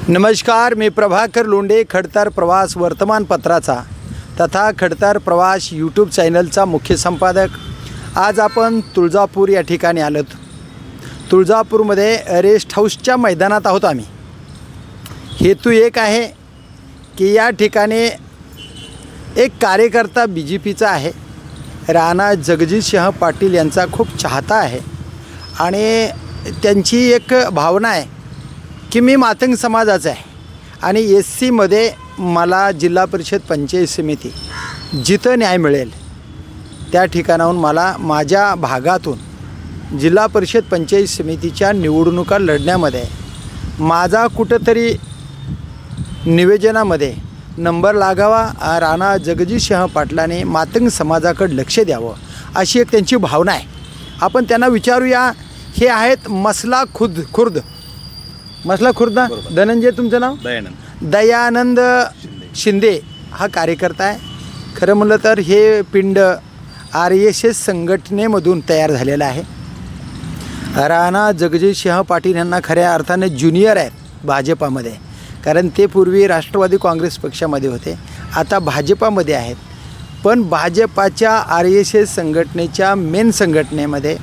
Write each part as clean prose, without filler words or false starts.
नमस्कार, मी प्रभाकर लोंढे, खडतर प्रवास वर्तमानपत्राचा तथा खडतर प्रवास यूट्यूब चॅनलचा मुख्य संपादक। आज आपण तुळजापूर या ठिकाणी आलोत। तुळजापूरमध्ये रेस्ट हाऊसच्या मैदानात आहोत आम्ही। हेतू एक आहे की या ठिकाणी एक कार्यकर्ता BJPचा आहे, राणा जगजितसिंह पाटील यांचा खूप चाहता आहे आणि त्यांची एक भावना आहे की मी मातंग समाजाचा आहे आणि SC मध्ये मला जिल्हा परिषद पंचायत समिती जिथं न्याय मिळेल त्या ठिकाणाहून मला माझ्या भागातून जिल्हा परिषद पंचायत समितीच्या निवडणुका लढण्यामध्ये माझा कुठंतरी निवेदनामध्ये नंबर लागावा, राणा जगजितसिंह पाटलांनी मातंग समाजाकडे लक्ष द्यावं अशी एक त्यांची भावना आहे। आपण त्यांना विचारूया। हे आहेत मसला खुर्द ना? धनंजय, तुमचं नाव? दयानंद शिंदे हा कार्यकर्ता आहे। खरं म्हणलं तर हे पिंड RSS संघटनेमधून तयार झालेलं आहे। राणा जगजितसिंह पाटील यांना खऱ्या अर्थाने ज्युनियर आहेत भाजपामध्ये, कारण ते पूर्वी राष्ट्रवादी काँग्रेस पक्षामध्ये होते, आता भाजपामध्ये आहेत। पण भाजपाच्या RSS संघटनेच्या मेन संघटनेमध्ये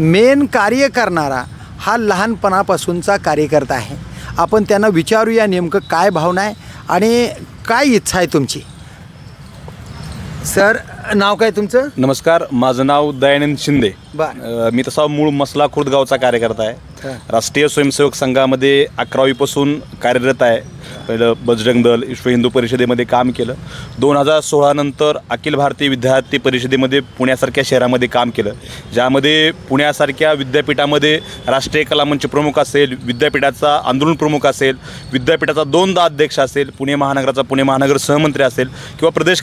मेन कार्य करणारा हा लहानपणापासूनचा कार्यकर्ता आहे। आपण त्यांना विचारूया नेमकं काय भावना आहे आणि काय इच्छा आहे तुमची। सर, नाव काय तुमचं? नमस्कार, माझं नाव दयानंद शिंदे। मी तसा मूळ मसला खुर्द गावचा कार्यकर्ता आहे। राष्ट्रीय स्वयंसेवक संघामध्ये 11वी पासून कार्यरत आहे। पहिलं बजरंग दल, विश्व हिंदू परिषदेमध्ये काम केलं। 2016 नंतर अखिल भारतीय विद्यार्थी परिषदेमध्ये पुण्यासारख्या शहरामध्ये काम केलं, ज्यामध्ये पुण्यासारख्या विद्यापीठामध्ये राष्ट्रीय कला मंच प्रमुख असेल, विद्यापीठाचा आंदोलन प्रमुख असेल, विद्यापीठाचा 2दा अध्यक्ष असेल, पुणे महानगराचा पुणे महानगर सहमंत्री असेल किंवा प्रदेश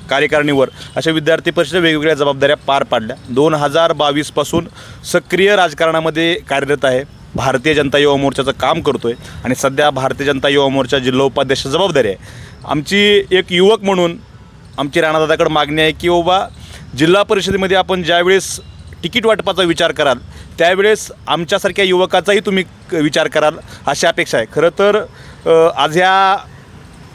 कार्यकारिणीवर अशा विद्यार्थी परिषद वेगवेगळ्या जबाबदाऱ्या पार पाडल्या। 2022 पासून सक्रिय राजकारणामध्ये कार्यरत आहे। भारतीय जनता युवा मोर्चाचं काम करतोय आणि सध्या भारतीय जनता युवा मोर्चा जिल्हा उपाध्यक्ष जबाबदारी आहे। आमची एक युवक म्हणून आमची राणादादाकडे मागणी आहे की बाबा, जिल्हा परिषदेमध्ये आपण ज्यावेळेस तिकीट वाटपाचा विचार कराल त्यावेळेस आमच्यासारख्या युवकाचाही तुम्ही विचार कराल अशी अपेक्षा आहे। खरं तर आज ह्या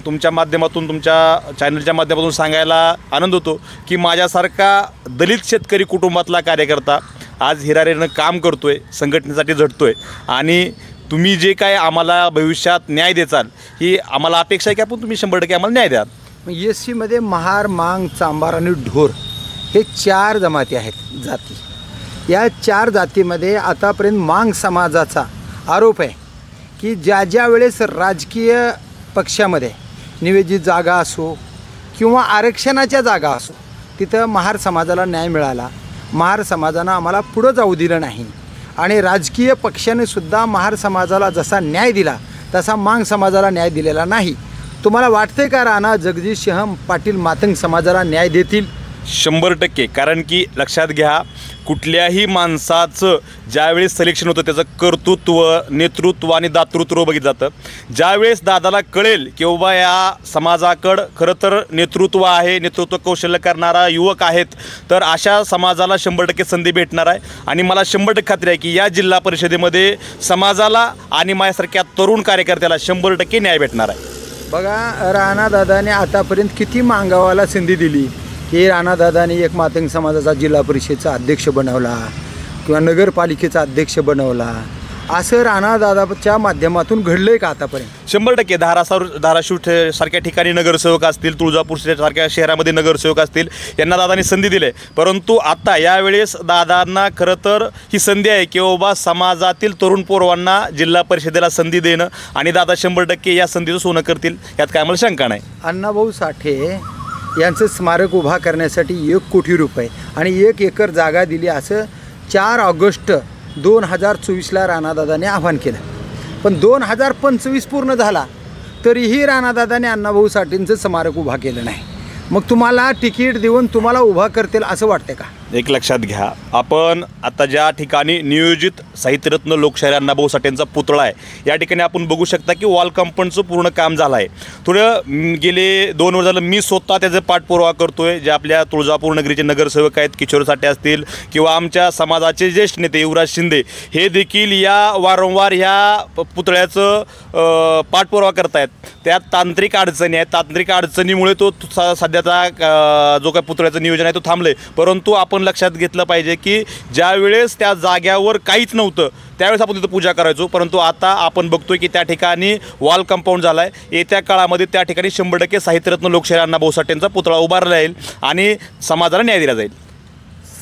तुमच्या माध्यमातून, तुमच्या चॅनलच्या माध्यमातून सांगायला आनंद होतो की माझ्यासारखा दलित शेतकरी कुटुंबातला कार्यकर्ता आज हिरारेनं काम करतोय, संघटनेसाठी झटतोय आणि तुम्ही जे काय आम्हाला भविष्यात न्याय द्याल ही आम्हाला अपेक्षा आहे की आपण तुम्ही 100% आम्हाला न्याय द्याल। SC मध्ये महार, मांग, चांबार आणि ढोर हे 4 जमाती आहेत, जाती। या 4 जातीमध्ये आतापर्यंत मांग समाजाचा आरोप आहे की ज्या वेळेस राजकीय पक्षामध्ये निवेदित जागा असो किंवा आरक्षणाच्या जागा असो तिथं महार समाजाला न्याय मिळाला, महार समाजानं आम्हाला पुढं जाऊ दिलं नाही आणि राजकीय पक्षाने सुद्धा महार समाजाला जसा न्याय दिला तसा मांग समाजाला न्याय दिलेला नाही। तुम्हाला वाटते का राणा जगजितसिंह पाटील मातंग समाजाला न्याय देतील? 100%। कारण की लक्षात घ्या, कुठल्याही माणसाचं ज्यावेळेस सिलेक्शन होतं त्याचं कर्तृत्व, नेतृत्व आणि दातृत्व बघितलं जातं। ज्यावेळेस दादाला कळेल की बाबा या समाजाकडं खरं तर नेतृत्व आहे, नेतृत्व कौशल्य करणारा युवक आहेत, तर अशा समाजाला 100% संधी भेटणार आहे आणि मला 100% खात्री आहे की या जिल्हा परिषदेमध्ये समाजाला आणि माझ्यासारख्या तरुण कार्यकर्त्याला 100% न्याय भेटणार आहे। बघा, राणादादाने आतापर्यंत किती मांगावाला संधी दिली की राणादादाने एक मातंग समाजाचा जिल्हा परिषदेचा अध्यक्ष बनवला किंवा नगरपालिकेचा अध्यक्ष बनवला, असं राणादादाच्या माध्यमातून घडलं आहे का आतापर्यंत? 100%। धाराशिव सारख्या ठिकाणी नगरसेवक असतील, तुळजापूर सारख्या शहरामध्ये नगरसेवक असतील, यांना दादानी संधी दिली आहे। परंतु आता यावेळेस दादांना खरं तर ही संधी आहे की बाबा समाजातील तरुण पोरांना जिल्हा परिषदेला संधी देणं आणि दादा 100% या संधीचं सोनं करतील यात काय मला शंका नाही। अण्णाभाऊ साठे यांचं स्मारक उभा करण्यासाठी 1 कोटी रुपये आणि 1 एकर जागा दिली असं 4 ऑगस्ट 2024ला राणादादाने आवाहन केलं। पण 2025 पूर्ण झाला तरीही राणादादाने अण्णाभाऊ साठेंचं स्मारक उभा केलं नाही। मग तुम्हाला तिकीट देऊन तुम्हाला उभा करतील असं वाटतं का? एक लक्षात घ्या, आपण आता ज्या ठिकाणी नियोजित साहित्यरत्न लोकशाहीर अण्णाभाऊ साठेंचा पुतळा आहे, या ठिकाणी आपण बघू शकता की वॉल कंपाऊंडचं पूर्ण काम झालं आहे. थोडं गेले 2 वर्ष झालं मी स्वतः त्याचा पाठपुरावा करतोय. जे आपल्या तुळजापूर नगरीचे नगरसेवक आहेत, किशोर साठे असतील किंवा आमच्या समाजाचे ज्येष्ठ नेते युवराज शिंदे, हे देखील या वारंवार ह्या पुतळ्याचं पाठपुरावा करतायत. त्यात तांत्रिक अडचणी आहेत. तांत्रिक अडचणीमुळे तो सध्याचा जो काही पुतळ्याचं नियोजन आहे तो थांबलं आहे. परंतु आपण लक्षात घेतलं पाहिजे की ज्यावेळेस त्या जाग्यावर काहीच नव्हतं त्यावेळेस आपण तिथं पूजा करायचो, परंतु आता आपण बघतोय की त्या ठिकाणी वॉल कंपाऊंड झाला आहे. येत्या काळामध्ये त्या ठिकाणी 100% साहित्यरत्न लोकशाहीर अण्णाभाऊ साठेंचा पुतळा उभारला जाईल आणि समाजाला न्याय दिला जाईल.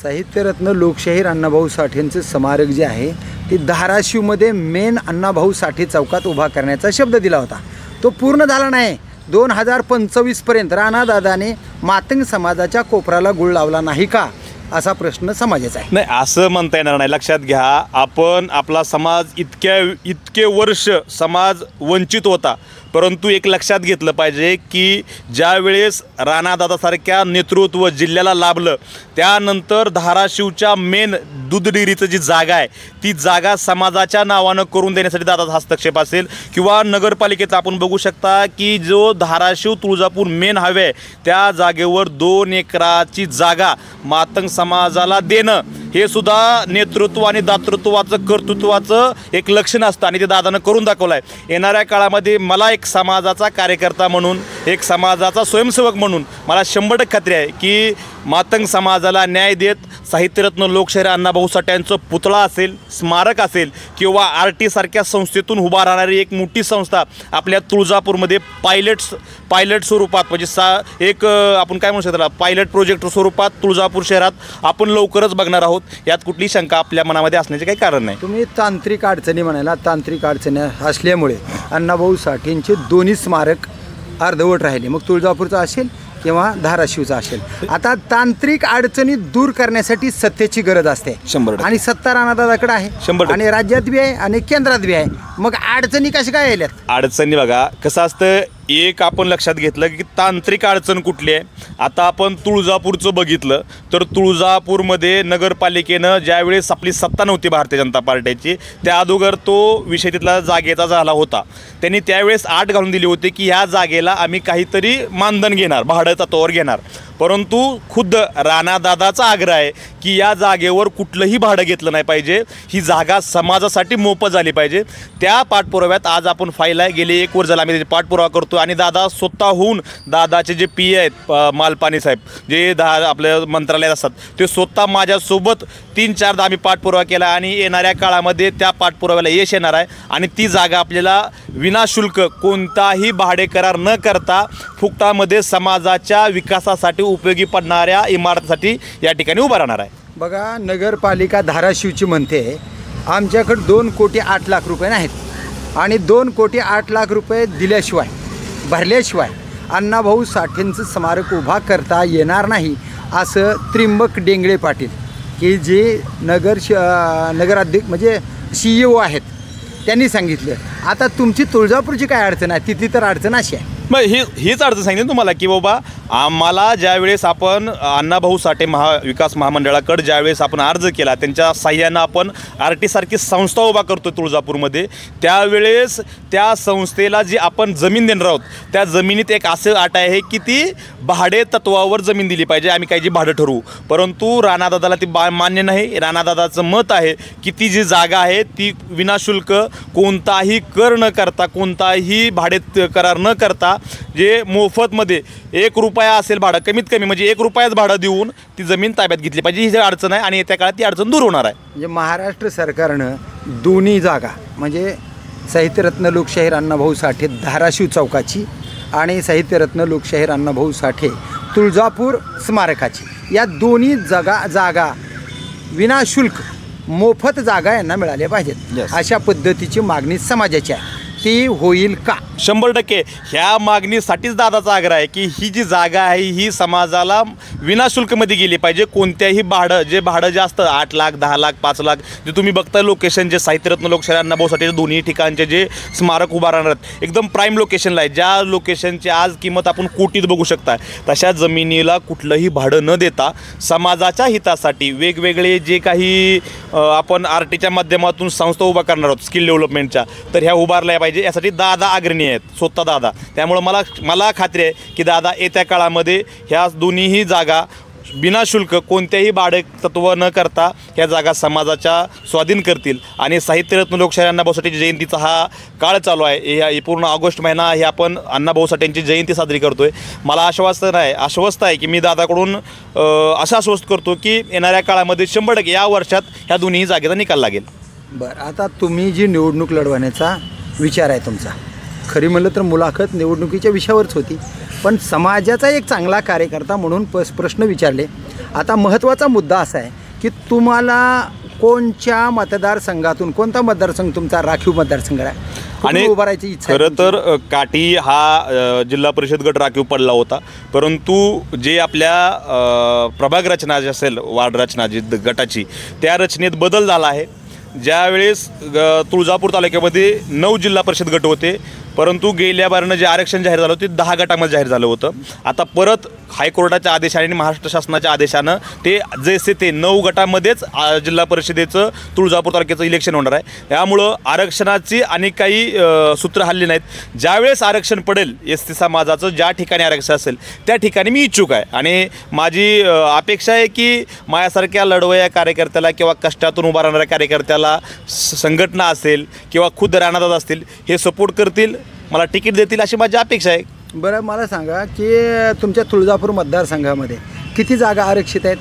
साहित्यरत्न लोकशाहीर अण्णाभाऊ साठेंचं स्मारक जे आहे ते धाराशिवमध्ये मेन अण्णाभाऊ साठे चौकात उभा करण्याचा शब्द दिला होता. तो पूर्ण झाला नाही. 2025पर्यंत राणादादाने मातंग समाजाच्या कोपराला गुळ लावला नाही का, असा प्रश्न समाजाचा आहे. नाही, असं म्हणता येणार नाही. लक्षात घ्या, आपण आपला समाज इतके वर्ष समाज वंचित होता, परंतु एक लक्षात घेतलं पाहिजे की ज्या वेळेस राणादादासारख्या नेतृत्व जिल्ह्याला लाभलं, त्यानंतर धाराशिवच्या मेन दूध डेअरीचं जी जागा आहे ती जागा समाजाच्या नावानं करून देण्यासाठी दादाचा हस्तक्षेप असेल किंवा नगरपालिकेचा आपण बघू शकता की जो धाराशिव तुळजापूर मेन हायवे आहे त्या जागेवर 2 एकराची जागा मातंग समाजाला देणं हे सुद्धा नेतृत्व आणि दातृत्वाचं कर्तृत्वाचं एक लक्षण असतं आणि ते दादानं करून दाखवलं आहे. येणाऱ्या काळामध्ये मला एक समाजाचा कार्यकर्ता म्हणून, एक समाजाचा स्वयंसेवक म्हणून मला 100% खात्री आहे की मातंग समाजाला न्याय देत साहित्यरत्न लोकशाहीर अण्णाभाऊ साठेंचं पुतळा असेल, स्मारक असेल किंवा RT सारख्या संस्थेतून उभा राहणारी एक मोठी संस्था आपल्या तुळजापूरमध्ये पायलट स्वरूपात म्हणजे एक आपण काय म्हणू शकतो पायलट प्रोजेक्ट स्वरूपात तुळजापूर शहरात आपण लवकरच बघणार आहोत. यात कुठली शंका आपल्या मनामध्ये असण्याचे काही कारण नाही. तुम्ही तांत्रिक अडचणी म्हणाला, तांत्रिक अडचणी असल्यामुळे अण्णाभाऊ साठेंचे दोन्ही स्मारक अर्धवट राहिले. मग तुळजापूरचं असेल किंवा धाराशिवचा असेल. आता तांत्रिक अडचणी दूर करण्यासाठी सत्तेची गरज असते 100%. आणि सत्ता राणादादाकडे आहे 100%. आणि राज्यात बी आहे आणि केंद्रात बी आहे. मग अडचणी कशा काय आल्यात? अडचणी बघा कसं असतं, एक आपण लक्षात घेतलं की तांत्रिक अडचण कुठली आहे. आता आपण तुळजापूरचं बघितलं तर तुळजापूरमध्ये नगरपालिकेनं ज्यावेळेस आपली सत्ता नव्हती भारतीय जनता पार्टीची, त्या अगोदर तो विषय तिथला जागेचा झाला होता. त्यांनी त्यावेळेस अट घालून दिली होती की ह्या जागेला आम्ही काहीतरी मानधन घेणार, भाडं तत्वावर घेणार. परंतु खुद्द राणादादाचा आग्रह आहे की या जागेवर कुठलंही भाडं घेतलं नाही पाहिजे, ही जागा समाजासाठी मोफत झाली पाहिजे. त्या पाठपुराव्यात आज आपण फाईल आहे, गेले 1 वर्ष झालं आम्ही त्याची पाठपुरावा करतो आणि दादा स्वतःहून दादाचे जे PA आहेत मालपानी साहेब जे आपल्या मंत्रालयात असतात ते स्वतः माझ्यासोबत 3-4दा आम्ही पाठपुरावा केला आणि येणाऱ्या काळामध्ये त्या पाठपुराव्याला यश येणार आहे आणि ती जागा आपल्याला विनाशुल्क कोणताही भाडे करार न करता फुकटामध्ये समाजाच्या विकासासाठी उपयोगी पडणाऱ्या इमारतीसाठी या ठिकाणी उभा राहणार आहे. बघा, नगरपालिका धाराशिवची म्हणते आमच्याकडे 2,08,00,000 रुपये नाहीत आणि 2,08,00,000 रुपये दिल्याशिवाय भरल्याशिवाय अण्णाभाऊ साठेंचं स्मारक उभा करता येणार नाही, असं त्रिंबक डेंगळे पाटील की जे नगराध्यक्ष म्हणजे CEO आहेत त्यांनी सांगितलं. आता तुमची तुळजापूरची काय अडचण आहे? तिथे तर अडचण अशी आहे. मग हीच अडचण सांगितली तुम्हाला की बाबा आम्हाला ज्यावेळेस आपण अण्णाभाऊ साठे विकास महामंडळाकडे ज्यावेळेस आपण अर्ज केला, त्यांच्या साह्यानं आपण RT सारखी संस्था उभा करतो तुळजापूरमध्ये, त्यावेळेस त्या संस्थेला जी आपण जमीन देणार आहोत त्या जमिनीत एक असं अट आहे की ती भाडे तत्वावर जमीन दिली पाहिजे, आम्ही काही जी भाडं ठरवू. परंतु राणादादाला ती मान्य नाही. राणादादाचं मत आहे की ती जी जागा आहे ती विनाशुल्क कोणताही कर न करता, कोणताही भाडे करार न करता, जे मोफतमध्ये 1 रुपया असेल भाडं, कमीत कमी म्हणजे 1 रुपयाच भाडं देऊन ती जमीन ताब्यात घेतली पाहिजे. ही जी अडचण आहे आणि येत्या काळात ती अडचण दूर होणार आहे. म्हणजे महाराष्ट्र सरकारनं दोन्ही जागा म्हणजे साहित्यरत्न लोकशाहीर अण्णाभाऊ साठे धाराशिव चौकाची आणि साहित्यरत्न लोकशाहीर अण्णाभाऊ साठे तुळजापूर स्मारकाची, या दोन्ही जागा विनाशुल्क मोफत जागा यांना मिळाल्या पाहिजेत. अशा पद्धतीची मागणी समाजाची आहे. ती होईल का? 100% ह्या मागणीसाठीच दादाचा आग्रह आहे की ही जी जागा आहे ही समाजाला विनाशुल्कमध्ये गेली पाहिजे. कोणत्याही जे भाडं जास्त 8 लाख 10 लाख 5 लाख जे तुम्ही बघता लोकेशन, जे साहित्यरत्न लोकशाहीर अण्णाभाऊ साठे दोन्ही ठिकाणचे जे स्मारक उभा राहणार आहेत एकदम प्राईम लोकेशनला आहे, ज्या लोकेशनची आज किंमत आपण कोटीत बघू शकता, तशा जमिनीला कुठलंही भाडं न देता समाजाच्या हितासाठी वेगवेगळे जे काही आपण आरटीच्या माध्यमातून संस्था उभा करणार आहोत स्किल डेव्हलपमेंटच्या, तर ह्या उभारल्या पाहिजे. यासाठी दादा अग्रणी आहेत, स्वतः दादा. त्यामुळं मला खात्री आहे की दादा येत्या काळामध्ये ह्या दोन्हीही जागा बिनाशुल्क कोणत्याही भाडे तत्व न करता ह्या जागा समाजाच्या स्वाधीन करतील. आणि साहित्यरत्न लोकशाहीर अण्णाभाऊ साठे जयंतीचा हा काळ चालू आहे, ह्या पूर्ण ऑगस्ट महिना हे आपण अण्णाभाऊ साठेंची जयंती साजरी करतोय. मला आश्वस्त आहे की मी दादाकडून असं आश्वस्त करतो की येणाऱ्या काळामध्ये 100% या वर्षात ह्या दोन्ही जागेचा निकाल लागेल. बरं, आता तुम्ही जी निवडणूक लढवण्याचा विचार आहे तुमचा, खरी म्हणलं तर मुलाखत निवडणुकीच्या विषयावरच होती, पण समाजाचा एक चांगला कार्यकर्ता म्हणून प्रश्न विचारले. आता महत्त्वाचा मुद्दा असा आहे की तुम्हाला कोणत्या मतदारसंघातून, कोणता मतदारसंघ तुमचा राखीव मतदारसंघ आहे आणि उभारायची इच्छा? खरं तर काटी हा जिल्हा परिषद गट राखीव पडला होता, परंतु जे आपल्या प्रभाग रचना जी असेल, वार्ड रचना जी गटाची, त्या रचनेत बदल झाला आहे. ज्यावेळेस तुळजापूर तालुक्यामध्ये 9 जिल्हा परिषद गट होते, परंतु गेल्या बारीनं जे आरक्षण जाहीर झालं होतं ते 10 गटामध्ये जाहीर झालं होतं. आता परत हायकोर्टाच्या आदेशाने आणि महाराष्ट्र शासनाच्या आदेशानं ते जैसे ते 9 गटामध्येच जिल्हा परिषदेचं तुळजापूर तालुक्याचं इलेक्शन होणार आहे. त्यामुळं आरक्षणाची आणि काही सूत्र हल्ली नाहीत. ज्यावेळेस आरक्षण पडेल ST समाजाचं ज्या ठिकाणी आरक्षण असेल त्या ठिकाणी मी इच्छुक आहे. आणि माझी अपेक्षा आहे की माझ्यासारख्या लढवया कार्यकर्त्याला किंवा कष्टातून उभा राहणाऱ्या कार्यकर्त्याला संघटना असेल किंवा खुद्द राणादादा असतील हे सपोर्ट करतील, मला तिकीट देतील अशी माझी अपेक्षा आहे. बरं, मला सांगा की तुमच्या तुळजापूर मतदारसंघामध्ये किती जागा आरक्षित आहेत?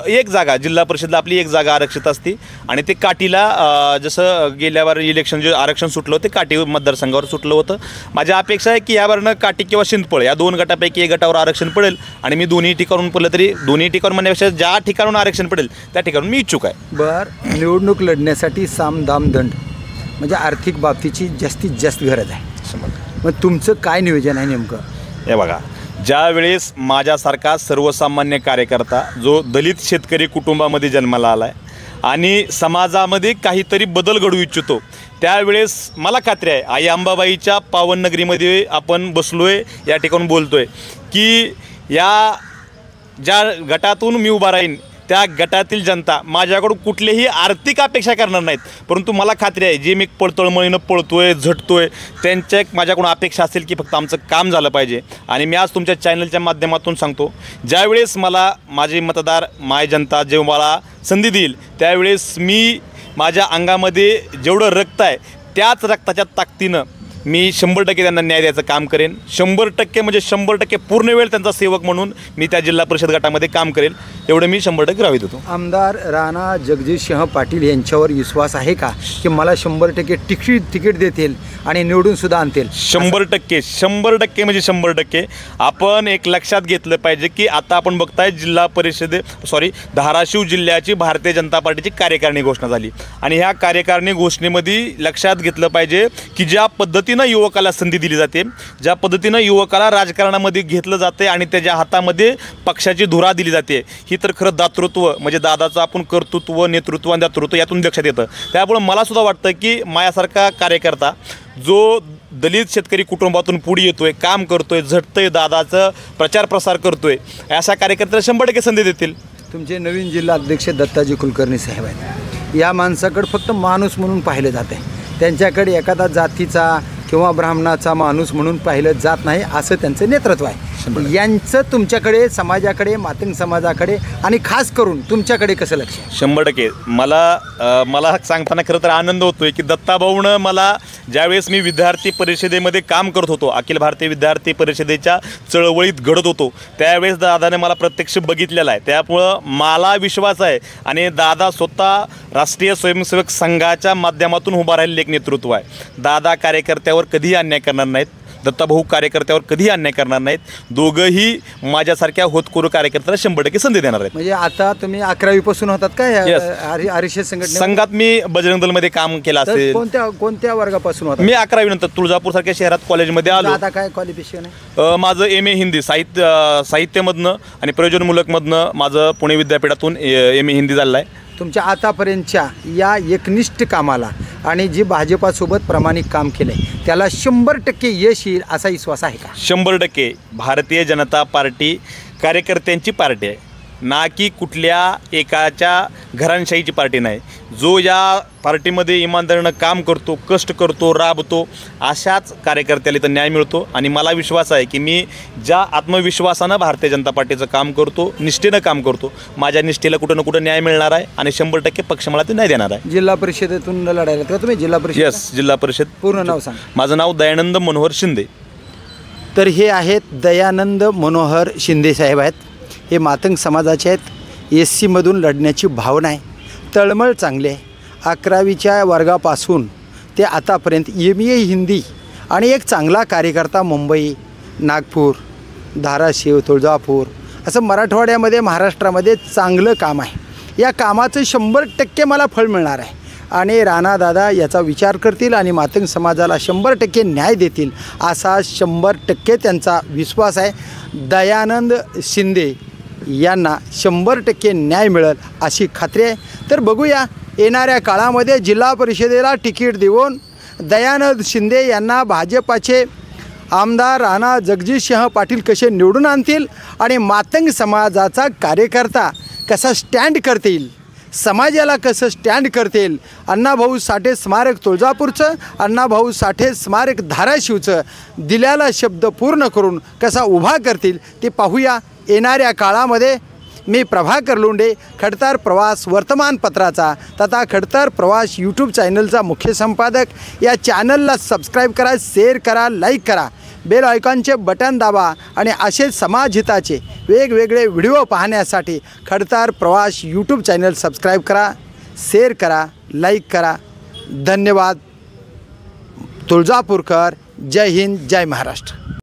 एक जागा जिल्हा परिषदला आपली एक जागा आरक्षित असते आणि ते काटीला जसं गेल्यावर इलेक्शन जे आरक्षण सुटलं होतं ते काटी मतदारसंघावर सुटलं होतं. माझी अपेक्षा आहे की यावरनं काटी किंवा शिंदफळ या 2 गटापैकी एक गटावर आरक्षण पडेल आणि मी दोन्ही ठिकाणून पडलं तरी दोन्ही ठिकाण म्हणण्यापेक्षा ज्या ठिकाणून आरक्षण पडेल त्या ठिकाणून मी इच्छुक आहे. बरं, निवडणूक लढण्यासाठी साम दाम दंड म्हणजे आर्थिक बाबतीची जास्तीत जास्त गरज आहे. मग तुमचं काय नियोजन आहे नेमकं? हे बघा, ज्यावेळेस माझ्यासारखा सर्वसामान्य कार्यकर्ता जो दलित शेतकरी कुटुंबामध्ये जन्माला आला आहे आणि समाजामध्ये काहीतरी बदल घडवू इच्छितो, त्यावेळेस मला खात्री आहे आई अंबाबाईच्या पावननगरीमध्ये आपण बसलोय, या ठिकाणी बोलतोय की या ज्या गटातून मी उभा राहीन त्या गटातील जनता माझ्याकडून कुठलीही आर्थिक अपेक्षा करणार नाहीत, परंतु मला खात्री आहे जे मी तळमळीनं पळतोय झटतोय त्यांच्या माझ्याकडून अपेक्षा असेल की फक्त आमचं काम झालं पाहिजे. आणि मी आज तुमच्या चॅनलच्या माध्यमातून सांगतो, ज्यावेळेस मला माझे मतदार माय जनता जेव्हा मला संधी देईल त्यावेळेस मी माझ्या अंगामध्ये जेवढं रक्त आहे त्याच रक्ताच्या ताकदीनं मी 100% त्यांना न्याय द्यायचं काम करेन. 100% म्हणजे 100% पूर्ण वेळ त्यांचा सेवक म्हणून मी त्या जिल्हा परिषद गटामध्ये काम करेन, एवढं मी 100% ग्राह्य देतो. आमदार राणा जगजितसिंह पाटील यांच्यावर विश्वास आहे का की मला 100% तिकीट देतील आणि निवडून सुद्धा आणतील? 100% म्हणजे 100%. आपण एक लक्षात घेतलं पाहिजे की आता आपण बघताय धाराशिव जिल्ह्याची भारतीय जनता पार्टीची कार्यकारिणी घोषणा झाली आणि ह्या कार्यकारिणी घोषणेमध्ये लक्षात घेतलं पाहिजे की ज्या पद्धतीनं युवकाला संधी दिली जाते, ज्या पद्धतीनं युवकाला राजकारणामध्ये घेतलं जाते आणि त्याच्या हातामध्ये पक्षाची धुरा दिली जाते, ही तर खरं दातृत्व म्हणजे दादाचं आपण कर्तृत्व, नेतृत्व आणि दातृत्व यातून लक्षात येतं. त्यामुळे मला सुद्धा वाटतं की माझ्यासारखा कार्यकर्ता जो दलित शेतकरी कुटुंबातून पुढे येतोय, काम करतोय, झटतोय, दादाचं प्रचार प्रसार करतोय, अशा कार्यकर्त्याला 100% संधी देतील. तुमचे नवीन जिल्हा अध्यक्ष दत्ताजी कुलकर्णी साहेब आहेत, या माणसाकडे फक्त माणूस म्हणून पाहिलं जाते, त्यांच्याकडे एखादा जातीचा किंवा ब्राह्मणाचा माणूस म्हणून पाहिलं जात नाही, असं त्यांचं नेतृत्व आहे. यांचं तुमच्याकडे, समाजाकडे, मातंग समाजाकडे आणि खास करून तुमच्याकडे कसं लक्ष? 100% मला सांगताना खरं तर आनंद होतोय की दत्ताभाऊनं मला ज्यावेळेस मी विद्यार्थी परिषदेमध्ये काम करत होतो, अखिल भारतीय विद्यार्थी परिषदेच्या चळवळीत घडत होतो, त्यावेळेस दादाने मला प्रत्यक्ष बघितलेलं आहे. त्यामुळं मला विश्वास आहे आणि दादा स्वतः राष्ट्रीय स्वयंसेवक संघाच्या माध्यमातून उभा राहिलेलं एक नेतृत्व आहे. दादा कार्यकर्त्यावर कधीही अन्याय करणार नाहीत. दत्ताभाऊ कार्यकर्त्यावर कधीही अन्याय करणार नाहीत. दोघंही माझ्यासारख्या होतकरू कार्यकर्त्याला 100% संधी देणार आहेत. म्हणजे आता तुम्ही 11वी पासून होतात का आरक्षित संघात? मी बजरंग दलमध्ये काम केलं असेल. कोणत्या वर्गापासून होता? मी 11वी नंतर तुळजापूर सारख्या शहरात कॉलेजमध्ये आलो. आता काय क्वालिफिकेशन आहे? माझं MA हिंदी साहित्यामधनं आणि प्रयोजनमूलकमधनं माझं पुणे विद्यापीठातून MA हिंदी झालं आहे. तुमच्या आतापर्यंतच्या या एकनिष्ठ कामाला आणि जी भाजपासोबत प्रामाणिक काम केलं आहे त्याला 100% यश येईल असा विश्वास आहे का? 100%. भारतीय जनता पार्टी कार्यकर्त्यांची पार्टी आहे, ना की कुठल्या एकाच्या घराणशाहीची पार्टी नाही. जो या पार्टीमध्ये इमानदारीनं काम करतो, कष्ट करतो, राबतो, अशाच कार्यकर्त्याला इथं न्याय मिळतो. आणि मला विश्वास आहे की मी ज्या आत्मविश्वासानं भारतीय जनता पार्टीचं काम करतो, निष्ठेनं काम करतो, माझ्या निष्ठेला कुठं ना कुठं न्याय मिळणार आहे आणि 100% पक्ष मला ते न्याय देणार आहे. जिल्हा परिषदेतून लढायला का तुम्ही? जिल्हा परिषद? यस, जिल्हा परिषद. पूर्ण नाव सांग. माझं नाव दयानंद मनोहर शिंदे. तर हे आहेत दयानंद मनोहर शिंदे साहेब आहेत. हे मातंग समाजाचे आहेत. SC मधून लढण्याची भावना आहे, तळमळ चांगली आहे. 11वीच्या वर्गापासून ते आतापर्यंत MA हिंदी आणि एक चांगला कार्यकर्ता मुंबई, नागपूर, धाराशिव, तुळजापूर असं मराठवाड्यामध्ये, महाराष्ट्रामध्ये चांगलं काम आहे. या कामाचं 100% मला फळ मिळणार आहे आणि राणादादा याचा विचार करतील आणि मातंग समाजाला 100% न्याय देतील असा 100% त्यांचा विश्वास आहे. दयानंद शिंदे यांना 100% न्याय मिळेल अशी खात्री आहे. तर बघूया येणाऱ्या काळामध्ये जिल्हा परिषदेला तिकीट देऊन दयानंद शिंदे यांना भाजपाचे आमदार राणा जगजितसिंह पाटील कसे निवडून आणतील आणि मातंग समाजाचा कार्यकर्ता कसा स्टँड करतील, समाजाला कसं स्टँड करतील, अण्णाभाऊ साठे स्मारक तुळजापूरचं, अण्णाभाऊ साठे स्मारक धाराशिवचं दिलेला शब्द पूर्ण करून कसा उभा करतील ते पाहूया येणाऱ्या काळामध्ये. मी प्रभाकर लोंढे, खडतर प्रवास वर्तमानपत्राचा तथा खडतर प्रवास यूट्यूब चॅनलचा मुख्य संपादक. या चॅनलला सबस्क्राईब करा, शेअर करा, लाईक करा, बेल आयकॉनचे बटन दाबा आणि असे समाजहिताचे वेगवेगळे व्हिडिओ पाहण्यासाठी खडतर प्रवास यूट्यूब चॅनल सबस्क्राईब करा, शेअर करा, लाईक करा. धन्यवाद. तुळजापूरकर. जय हिंद, जय महाराष्ट्र.